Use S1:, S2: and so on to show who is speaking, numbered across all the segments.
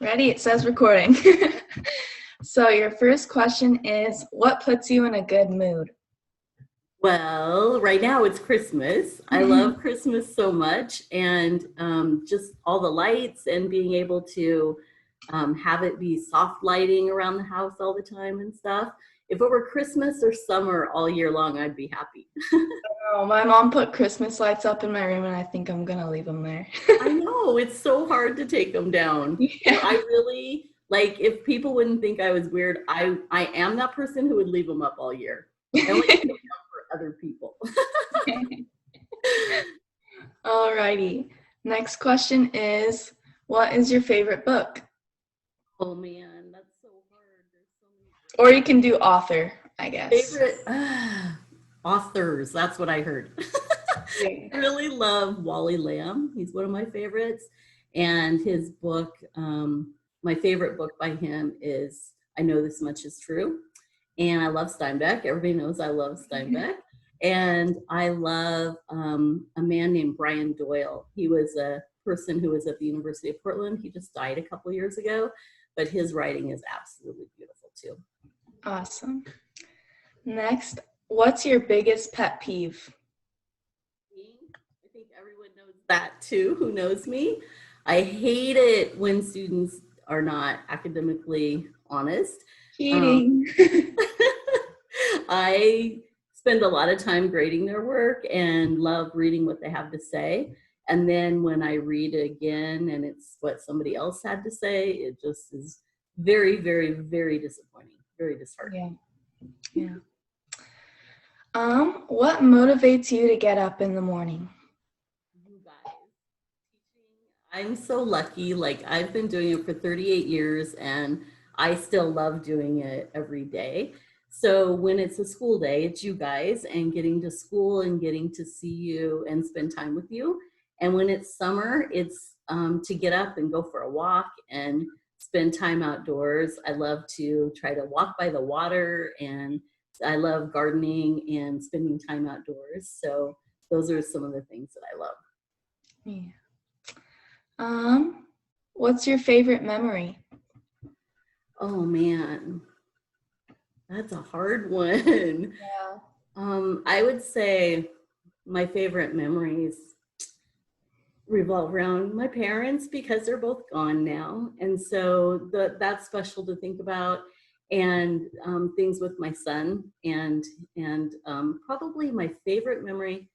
S1: Ready? It says recording. So your first question is, what puts you in a good mood?
S2: Well, right now it's Christmas. I love Christmas so much, and just all the lights and being able to have it be soft lighting around the house all the time and stuff. If it were Christmas or summer all year long, I'd be happy.
S1: Oh, my mom put Christmas lights up in my room, and I think I'm gonna leave them there.
S2: I know it's so hard to take them down.
S1: Yeah.
S2: I really like if people wouldn't think I was weird, I am that person who would leave them up all year. I only take them down for other people.
S1: Alrighty. Next question is, what is your favorite book?
S2: Oh man, that's so hard. There's so many
S1: Or
S2: great
S1: you can do author, I guess.
S2: favorite authors. That's what I heard.
S1: Yeah.
S2: I really love Wally Lamb. He's one of my favorites, and his book. My favorite book by him is "I Know This Much Is True," and I love Steinbeck. Everybody knows I love Steinbeck, and I love a man named Brian Doyle. He was a person who was at the University of Portland. He just died a couple years ago, but his writing is absolutely beautiful too.
S1: Awesome. Next, what's your biggest pet peeve?
S2: I think everyone knows that too, who knows me. I hate it when students are not academically honest. Um,
S1: Cheating.
S2: I spend a lot of time grading their work and love reading what they have to say. And then when I read it again and it's what somebody else had to say, it just is very, very, very disappointing, very disheartening.
S1: Yeah. Yeah. What motivates you to get up in the morning?
S2: You guys, teaching, I'm so lucky. Like I've been doing it for 38 years and I still love doing it every day. So when it's a school day, it's you guys and getting to school and getting to see you and spend time with you. And when it's summer, it's to get up and go for a walk and spend time outdoors. I love to try to walk by the water, and I love gardening and spending time outdoors. So those are some of the things that I love.
S1: Yeah. What's your favorite memory?
S2: Oh man, that's a hard one.
S1: Yeah.
S2: I would say my favorite memories revolve around my parents because they're both gone now, and so that's special to think about. And things with my son, and probably my favorite memory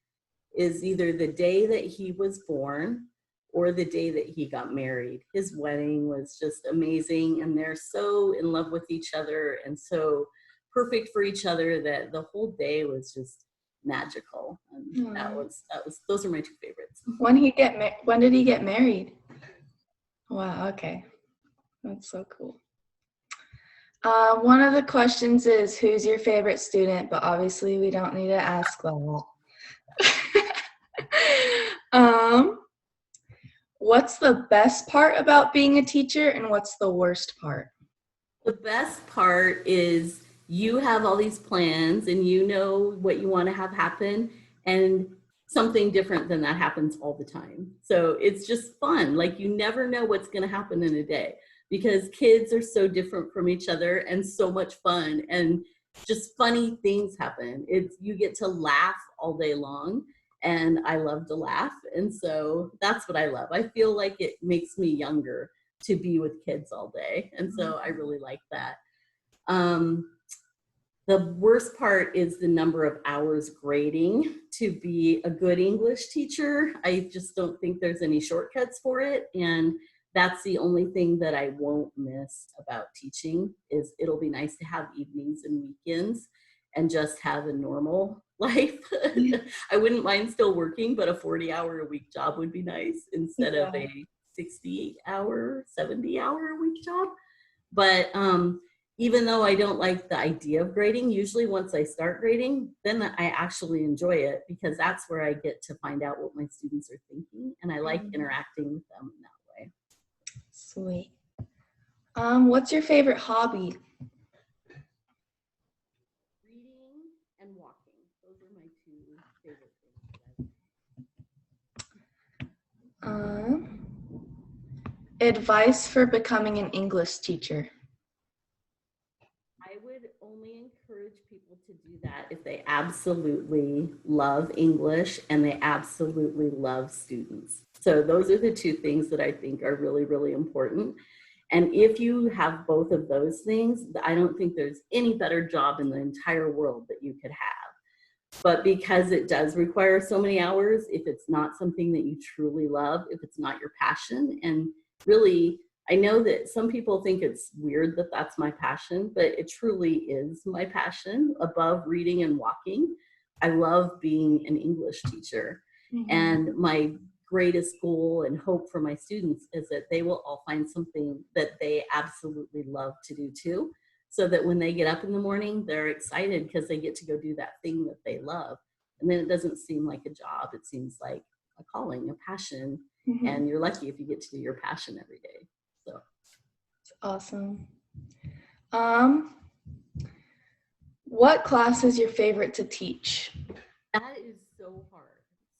S2: is either the day that he was born or the day that he got married. His wedding was just amazing, and they're so in love with each other and so perfect for each other that the whole day was just magical. And that was those are my two favorites.
S1: When did he get married? Wow, okay. That's so cool. One of the questions is, who's your favorite student? But obviously we don't need to ask that. um, what's the best part about being a teacher and what's the worst part?
S2: The best part is you have all these plans and you know what you want to have happen, and something different than that happens all the time. So it's just fun. Like you never know what's going to happen in a day because kids are so different from each other and so much fun, and just funny things happen. It's you get to laugh all day long, and I love to laugh, and so that's what I love. I feel like it makes me younger to be with kids all day. And so I really like that. Um, the worst part is the number of hours grading to be a good English teacher. I just don't think there's any shortcuts for it. And that's the only thing that I won't miss about teaching is it'll be nice to have evenings and weekends and just have a normal life.
S1: Yeah.
S2: I wouldn't mind still working, but a 40-hour a week job would be nice instead of
S1: Yeah.
S2: a 68-hour, 70-hour a week job. But even though I don't like the idea of grading, usually once I start grading, then I actually enjoy it because that's where I get to find out what my students are thinking, and I like interacting with them in that way.
S1: Sweet. What's your favorite hobby?
S2: Reading and walking. Those are my two favorite things.
S1: Um, Advice for becoming an English teacher.
S2: I would only encourage people to do that if they absolutely love English and they absolutely love students. So those are the two things that I think are really, really important. And if you have both of those things, I don't think there's any better job in the entire world that you could have. But because it does require so many hours, if it's not something that you truly love, if it's not your passion, and really, I know that some people think it's weird that that's my passion, but it truly is my passion above reading and walking. I love being an English teacher.
S1: Mm-hmm.
S2: And my greatest goal and hope for my students is that they will all find something that they absolutely love to do too. So that when they get up in the morning, they're excited because they get to go do that thing that they love. And then it doesn't seem like a job. It seems like a calling, a passion.
S1: Mm-hmm.
S2: And you're lucky if you get to do your passion every day. So
S1: it's awesome. What class is your favorite to teach?
S2: that is so hard.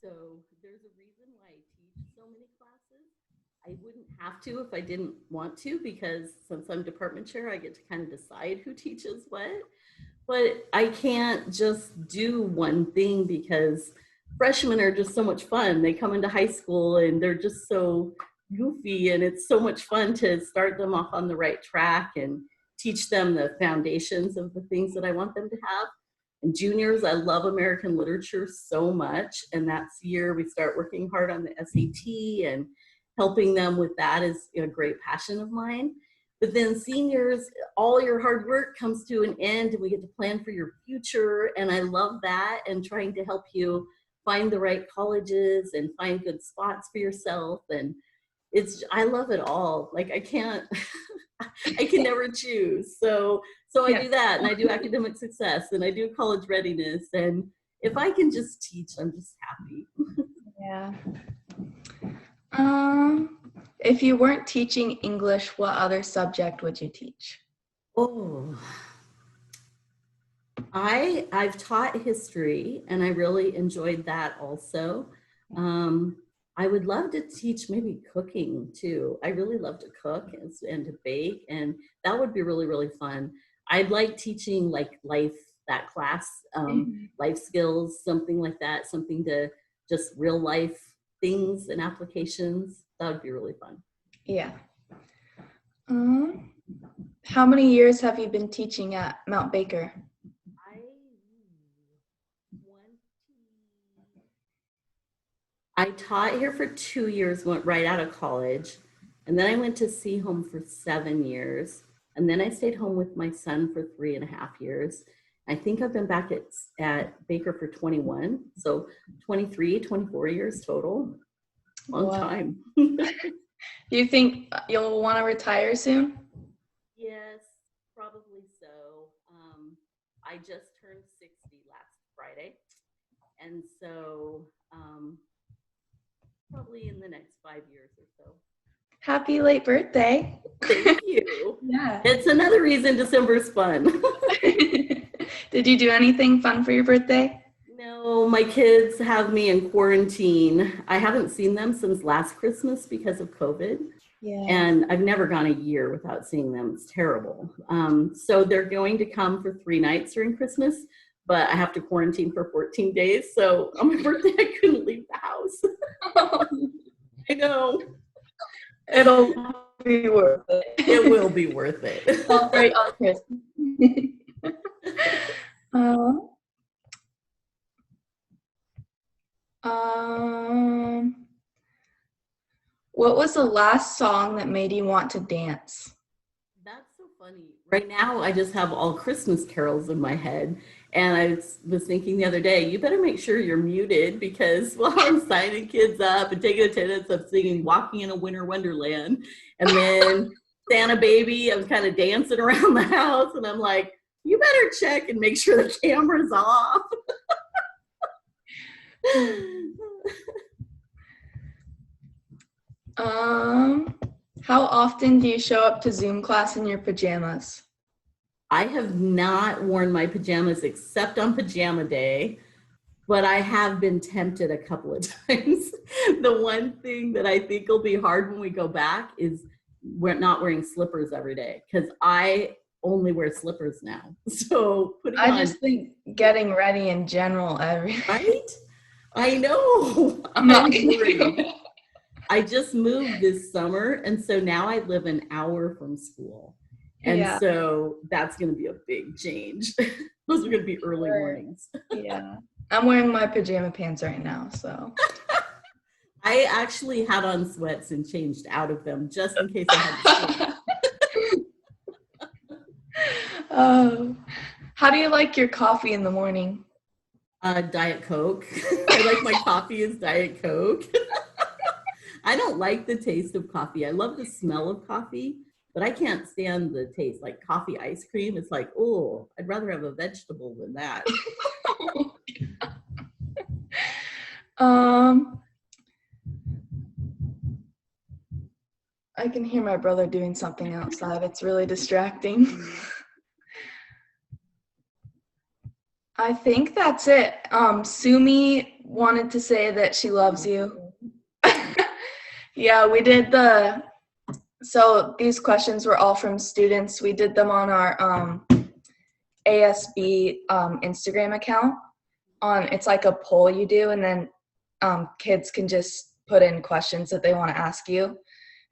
S2: So there's a reason why I teach so many classes. I wouldn't have to if I didn't want to, because since I'm department chair, I get to kind of decide who teaches what. But I can't just do one thing because freshmen are just so much fun. They come into high school and they're just so goofy, and it's so much fun to start them off on the right track and teach them the foundations of the things that I want them to have. And juniors, I love American literature so much, and that's the year we start working hard on the SAT, and helping them with that is a great passion of mine. But then seniors, all your hard work comes to an end and we get to plan for your future. And I love that, and trying to help you find the right colleges and find good spots for yourself. And I love it all. Like I can never choose. So I do that, and I do academic success, and I do college readiness. And if I can just teach, I'm just happy.
S1: Yeah. If you weren't teaching English, what other subject would you teach?
S2: Oh, I've taught history, and I really enjoyed that also. I would love to teach maybe cooking too. I really love to cook and to bake, and that would be really, really fun. I'd like teaching like that class, life skills, something like that, something to just real life things and applications. That would be really fun.
S1: Yeah. How many years have you been teaching at Mount Baker?
S2: I taught here for 2 years, went right out of college. And then I went to Sea Home for 7 years. And then I stayed home with my son for 3.5 years. I think I've been back at Baker for 21. So 23, 24 years total. Long time.
S1: Do you think you'll want to retire soon?
S2: Yes, probably so. I just turned 60 last Friday. And so probably in the next 5 years or so.
S1: Happy late birthday.
S2: Thank you.
S1: Yeah.
S2: It's another reason December's fun.
S1: Did you do anything fun for your birthday?
S2: No, my kids have me in quarantine. I haven't seen them since last Christmas because of COVID.
S1: Yeah.
S2: And I've never gone a year without seeing them. It's terrible. So they're going to come for 3 nights during Christmas, but I have to quarantine for 14 days. So on my birthday, I couldn't leave the house. I know.
S1: It'll be worth it.
S2: It will be worth it.
S1: Celebrate on Christmas. What was the last song that made you want to dance?
S2: That's so funny. Right now, I just have all Christmas carols in my head. And I was thinking the other day, you better make sure you're muted, because while I'm signing kids up and taking attendance, I'm singing Walking in a Winter Wonderland. And then Santa Baby, I'm kind of dancing around the house. And I'm like, you better check and make sure the camera's off.
S1: How often do you show up to Zoom class in your pajamas?
S2: I have not worn my pajamas except on pajama day. but I have been tempted a couple of times. The one thing that I think will be hard when we go back is we're not wearing slippers every day, because I only wear slippers now. So putting
S1: I
S2: on,
S1: just think getting ready in general every
S2: right? I know.
S1: not
S2: I'm worried. I just moved this summer, and so now I live an hour from school. And
S1: yeah,
S2: so that's going to be a big change. Those are going to be early mornings.
S1: yeah. I'm wearing my pajama pants right now, so.
S2: I actually had on sweats and changed out of them just in case I had to sleep.
S1: How do you like your coffee in the morning?
S2: Diet Coke. I like my coffee as Diet Coke. I don't like the taste of coffee. I love the smell of coffee, but I can't stand the taste. Like coffee ice cream, it's like, oh, I'd rather have a vegetable than that.
S1: I can hear my brother doing something outside. It's really distracting. I think that's it. Sumi wanted to say that she loves you. Yeah, we did so these questions were all from students. We did them on our ASB Instagram account. It's like a poll you do, and then kids can just put in questions that they want to ask you.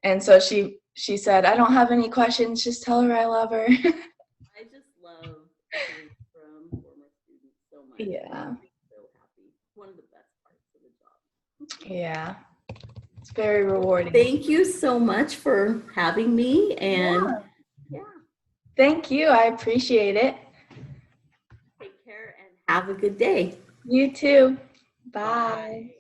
S1: And so she said, I don't have any questions, just tell her I love her.
S2: I just love hearing from former students so much.
S1: Yeah.
S2: I'm so happy. One of the best parts of the job.
S1: Yeah. It's very rewarding.
S2: Thank you so much for having me. And yeah.
S1: Thank you. I appreciate it.
S2: Take care and have a good day.
S1: You too. Bye.